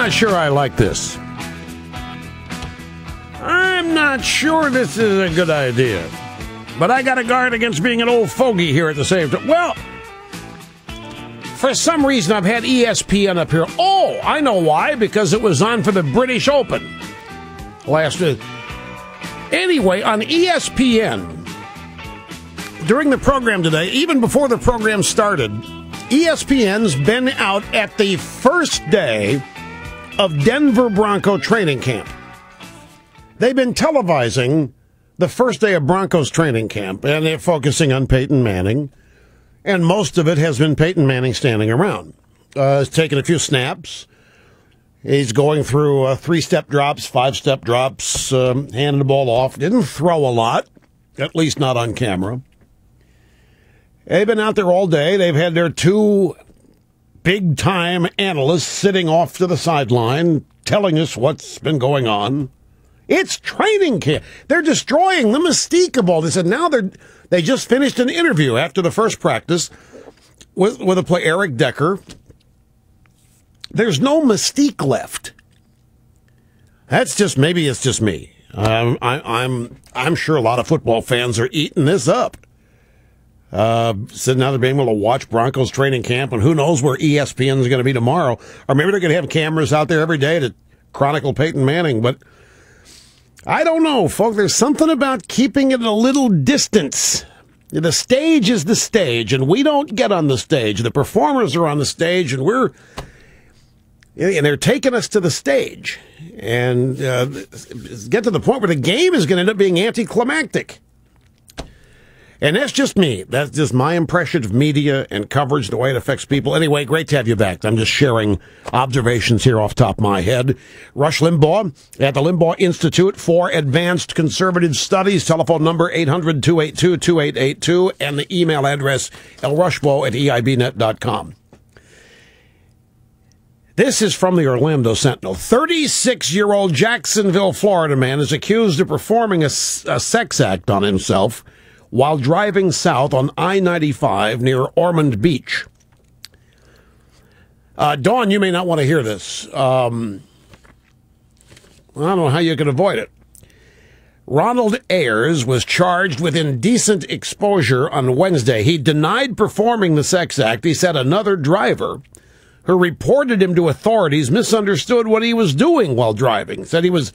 not sure I like this. I'm not sure this is a good idea. But I got to guard against being an old fogey here at the same time. Well, for some reason I've had ESPN up here. Oh, I know why. Because it was on for the British Open last week. Anyway, on ESPN, during the program today, even before the program started, ESPN's been out at the first day of Denver Bronco training camp. They've been televising the first day of Broncos training camp, and they're focusing on Peyton Manning, and most of it has been Peyton Manning standing around. He's taking a few snaps. He's going through 3-step drops, 5-step drops, handing the ball off. Didn't throw a lot, at least not on camera. They've been out there all day. They've had their 2 big-time analysts sitting off to the sideline telling us what's been going on. It's training camp. They're destroying the mystique of all this. And now they just finished an interview after the first practice with a player, Eric Decker. There's no mystique left. That's just, maybe it's just me. I'm sure a lot of football fans are eating this up. Sitting out there being able to watch Broncos training camp, and who knows where ESPN is going to be tomorrow. Or maybe they're going to have cameras out there every day to chronicle Peyton Manning, but I don't know, folks. There's something about keeping it a little distance. The stage is the stage, and we don't get on the stage. The performers are on the stage, and they're taking us to the stage. And get to the point where the game is going to end up being anticlimactic. And that's just me. That's just my impression of media and coverage, the way it affects people. Anyway, great to have you back. I'm just sharing observations here off the top of my head. Rush Limbaugh at the Limbaugh Institute for Advanced Conservative Studies. Telephone number 800-282-2882 and the email address lrushbo@eibnet.com. This is from the Orlando Sentinel. 36-year-old Jacksonville, Florida man is accused of performing a sex act on himself while driving south on I-95 near Ormond Beach. Dawn, you may not want to hear this. I don't know how you can avoid it. Ronald Ayers was charged with indecent exposure on Wednesday. He denied performing the sex act. He said another driver who reported him to authorities misunderstood what he was doing while driving. Said he was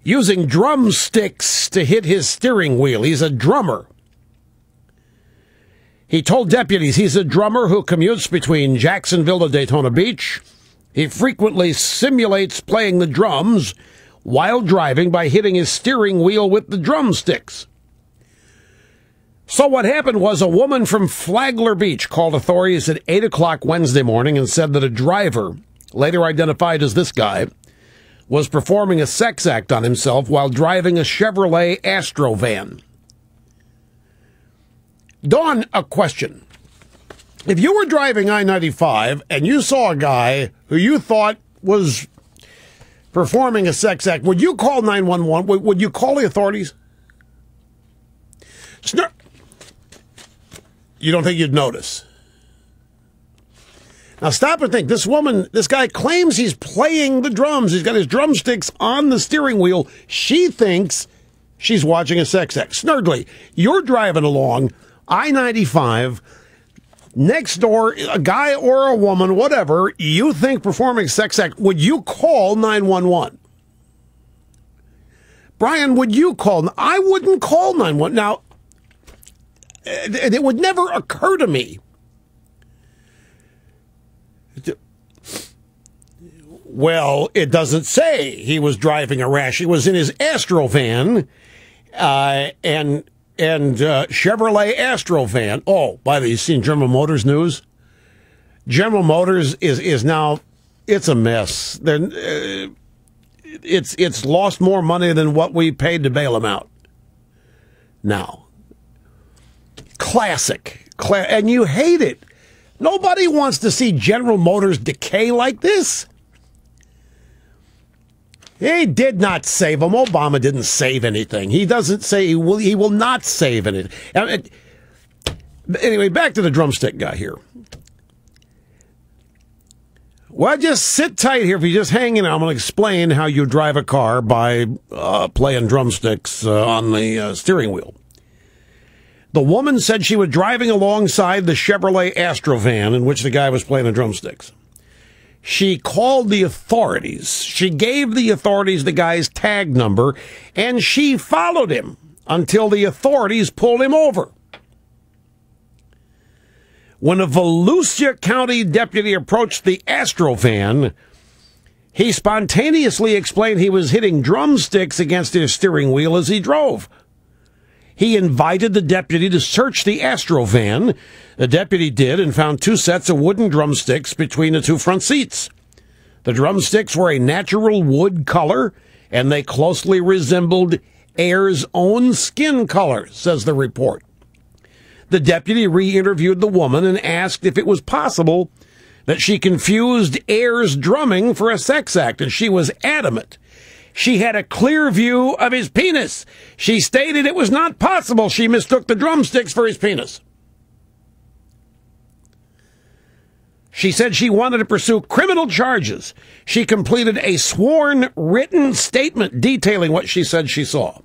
using drumsticks to hit his steering wheel. He's a drummer. He told deputies he's a drummer who commutes between Jacksonville to Daytona Beach. He frequently simulates playing the drums while driving by hitting his steering wheel with the drumsticks. So what happened was a woman from Flagler Beach called authorities at 8 o'clock Wednesday morning and said that a driver, later identified as this guy, was performing a sex act on himself while driving a Chevrolet Astro van. Dawn, a question. If you were driving I-95 and you saw a guy who you thought was performing a sex act, would you call 911? Would you call the authorities? You don't think you'd notice? Now stop and think. This guy claims he's playing the drums. He's got his drumsticks on the steering wheel. She thinks she's watching a sex act. Snurdly, you're driving along I-95, next door, a guy or a woman, whatever, you think performing a sex act. Would you call 911? Brian, would you call? I wouldn't call 911. Now, it would never occur to me. Well, it doesn't say he was driving a rash. He was in his Astro van, and Chevrolet Astro van. Oh, by the way, you seen General Motors news? General Motors is now, it's a mess. It's lost more money than what we paid to bail them out. Now, classic, and you hate it. Nobody wants to see General Motors decay like this. He did not save them. Obama didn't save anything. He doesn't say he will not save anything. Anyway, back to the drumstick guy here. Well, just sit tight here. If you just hang in, I'm going to explain how you drive a car by playing drumsticks on the steering wheel. The woman said she was driving alongside the Chevrolet Astrovan in which the guy was playing the drumsticks. She called the authorities. She gave the authorities the guy's tag number, and she followed him until the authorities pulled him over. When a Volusia County deputy approached the Astrovan, he spontaneously explained he was hitting drumsticks against his steering wheel as he drove. He invited the deputy to search the Astrovan. The deputy did and found 2 sets of wooden drumsticks between the 2 front seats. The drumsticks were a natural wood color, and they closely resembled Air's own skin color, says the report. The deputy re-interviewed the woman and asked if it was possible that she confused Air's drumming for a sex act, and she was adamant. She had a clear view of his penis. She stated it was not possible she mistook the drumsticks for his penis. She said she wanted to pursue criminal charges. She completed a sworn written statement detailing what she said she saw.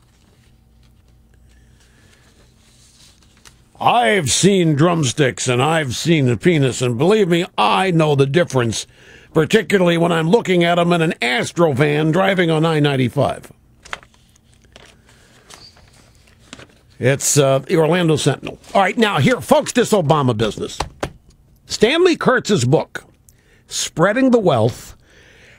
I've seen drumsticks and I've seen the penis, and believe me, I know the difference, particularly when I'm looking at them in an Astrovan driving on I-95. It's the Orlando Sentinel. All right, now here, folks, this Obama business. Stanley Kurtz's book, Spreading the Wealth,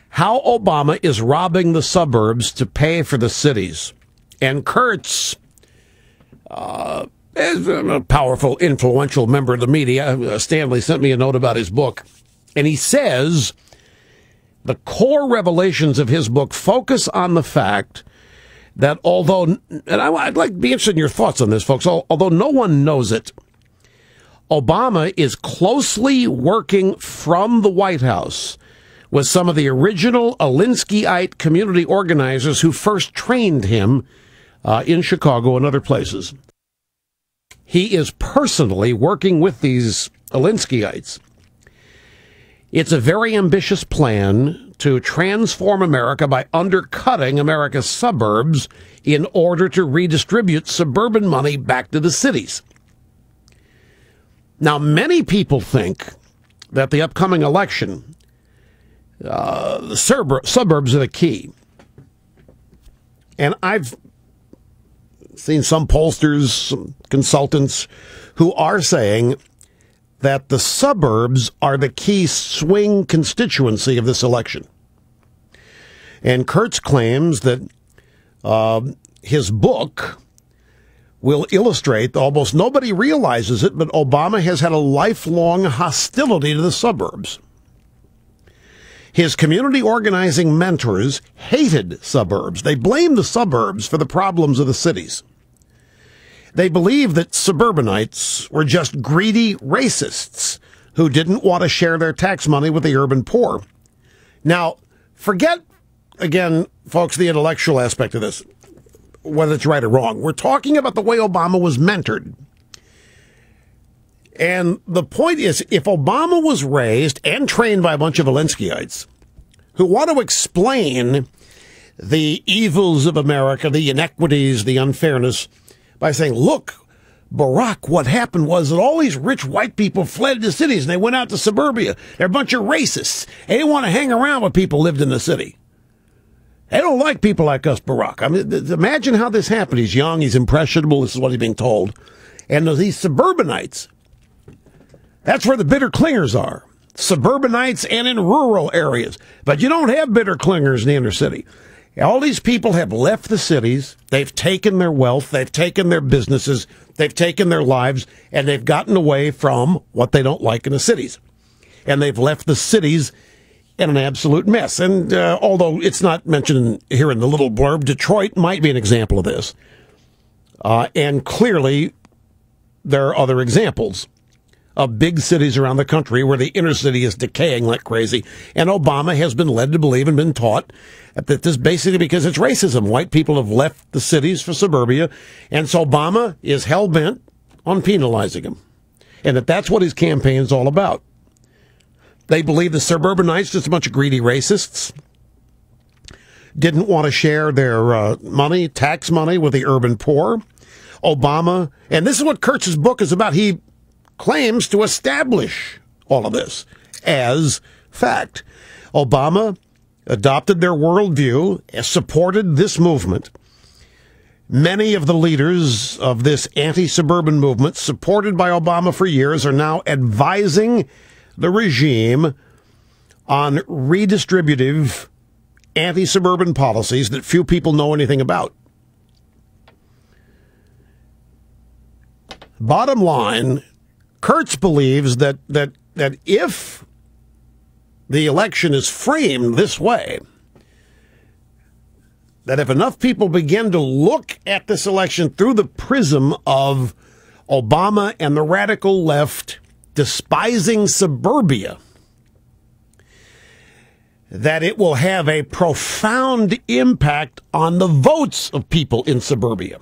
How Obama is Robbing the Suburbs to Pay for the Cities. And Kurtz is a powerful, influential member of the media. Stanley sent me a note about his book. And he says the core revelations of his book focus on the fact that although, and I'd like to be interested in your thoughts on this, folks, although no one knows it, Obama is closely working from the White House with some of the original Alinskyite community organizers who first trained him in Chicago and other places. He is personally working with these Alinskyites. It's a very ambitious plan to transform America by undercutting America's suburbs in order to redistribute suburban money back to the cities. Now, many people think that the upcoming election, the suburbs are the key. And I've seen some pollsters, some consultants who are saying that the suburbs are the key swing constituency of this election. And Kurtz claims that his book will illustrate, almost nobody realizes it, but Obama has had a lifelong hostility to the suburbs. His community organizing mentors hated suburbs. They blamed the suburbs for the problems of the cities. They believed that suburbanites were just greedy racists who didn't want to share their tax money with the urban poor. Now, forget, again, folks, the intellectual aspect of this, whether it's right or wrong. We're talking about the way Obama was mentored. And the point is, if Obama was raised and trained by a bunch of Alinskyites who want to explain the evils of America, the inequities, the unfairness, by saying, look, Barack, what happened was that all these rich white people fled the cities and they went out to suburbia. They're a bunch of racists. They didn't want to hang around with people who lived in the city. They don't like people like us, Barack. I mean, imagine how this happened. He's young, he's impressionable, this is what he's being told. And these suburbanites, that's where the bitter clingers are. Suburbanites and in rural areas. But you don't have bitter clingers in the inner city. All these people have left the cities. They've taken their wealth. They've taken their businesses. They've taken their lives. And they've gotten away from what they don't like in the cities. And they've left the cities in an absolute mess. And although it's not mentioned here in the little blurb, Detroit might be an example of this. And clearly, there are other examples of big cities around the country where the inner city is decaying like crazy. And Obama has been led to believe and been taught that this basically because it's racism. White people have left the cities for suburbia. And so Obama is hell-bent on penalizing them. And that's what his campaign is all about. They believe the suburbanites, just a bunch of greedy racists, didn't want to share their money, tax money, with the urban poor. Obama, and this is what Kurtz's book is about. He claims to establish all of this as fact. Obama adopted their worldview, supported this movement. Many of the leaders of this anti-suburban movement, supported by Obama for years, are now advising the regime on redistributive anti-suburban policies that few people know anything about. Bottom line, Kurtz believes that if the election is framed this way, that if enough people begin to look at this election through the prism of Obama and the radical left despising suburbia, that it will have a profound impact on the votes of people in suburbia.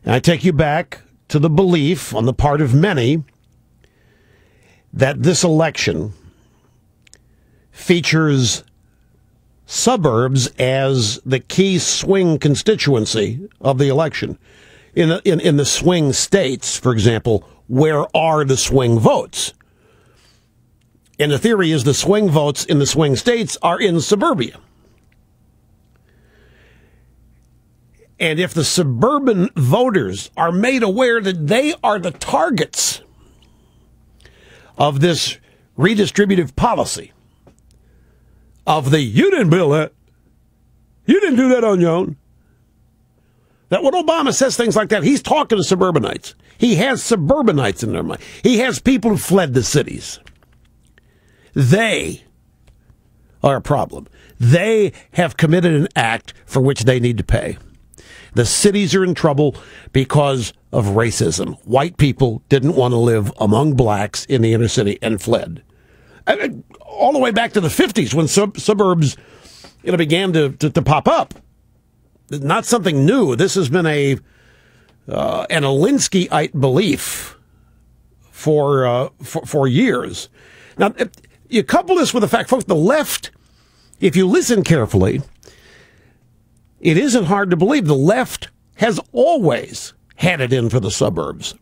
And I take you back to the belief on the part of many that this election features suburbs as the key swing constituency of the election. In the swing states, for example, where are the swing votes? And the theory is the swing votes in the swing states are in suburbia. And if the suburban voters are made aware that they are the targets of this redistributive policy, of the, you didn't build that, you didn't do that on your own, that when Obama says things like that, he's talking to suburbanites. He has suburbanites in their mind. He has people who fled the cities. They are a problem. They have committed an act for which they need to pay. The cities are in trouble because of racism. White people didn't want to live among blacks in the inner city and fled. All the way back to the 50s when suburbs began to pop up. Not something new. This has been an Alinskyite belief for years. Now, you couple this with the fact, folks, the left, if you listen carefully, it isn't hard to believe the left has always had it in for the suburbs.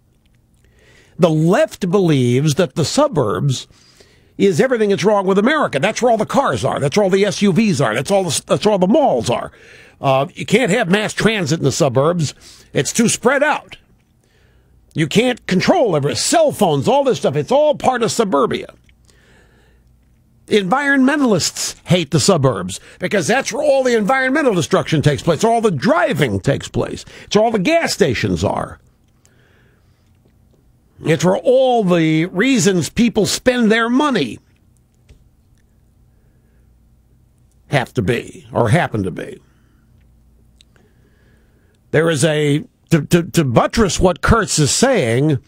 The left believes that the suburbs is everything that's wrong with America. That's where all the cars are. That's where all the SUVs are. That's where all the malls are. You can't have mass transit in the suburbs. It's too spread out. You can't control everything. Cell phones, all this stuff. It's all part of suburbia. Environmentalists hate the suburbs because that's where all the environmental destruction takes place. It's where all the driving takes place. It's where all the gas stations are. It's where all the reasons people spend their money have to be or happen to be. There is to buttress what Kurtz is saying,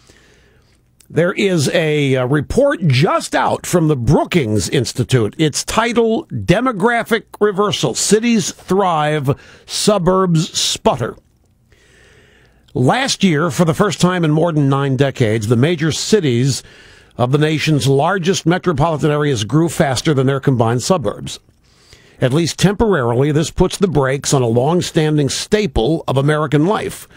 there is a report just out from the Brookings Institute. It's titled Demographic Reversal. Cities Thrive, Suburbs Sputter. Last year, for the first time in more than 9 decades, the major cities of the nation's largest metropolitan areas grew faster than their combined suburbs. At least temporarily, this puts the brakes on a long-standing staple of American life,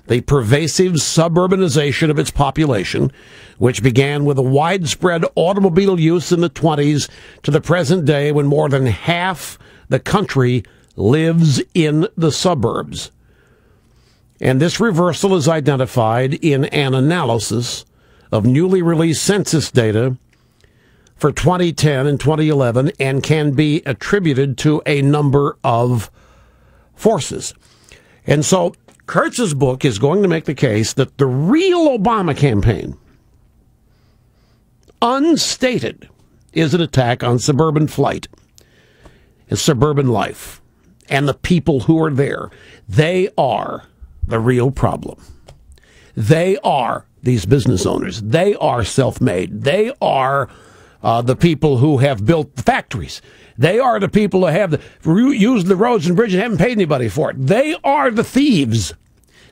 the pervasive suburbanization of its population, which began with a widespread automobile use in the 20s to the present day when more than half the country lives in the suburbs. And this reversal is identified in an analysis of newly released census data for 2010 and 2011 and can be attributed to a number of forces. And so Kurtz's book is going to make the case that the real Obama campaign, unstated, is an attack on suburban flight and suburban life and the people who are there. They are the real problem. They are these business owners. They are self-made. They are the people who have built the factories. They are the people who have used the roads and bridges and haven't paid anybody for it. They are the thieves.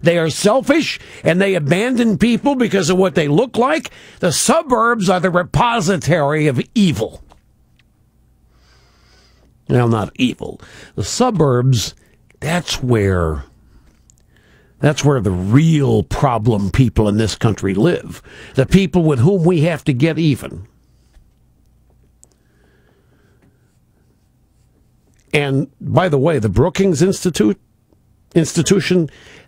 They are selfish, and they abandon people because of what they look like. The suburbs are the repository of evil. Well, not evil. The suburbs, that's where the real problem people in this country live. The people with whom we have to get even. And, by the way, the Brookings institution,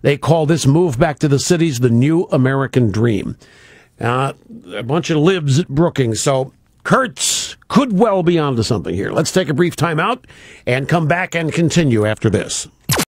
they call this move back to the cities the new American dream. A bunch of libs at Brookings. So Kurtz could well be onto something here. Let's take a brief time out and come back and continue after this.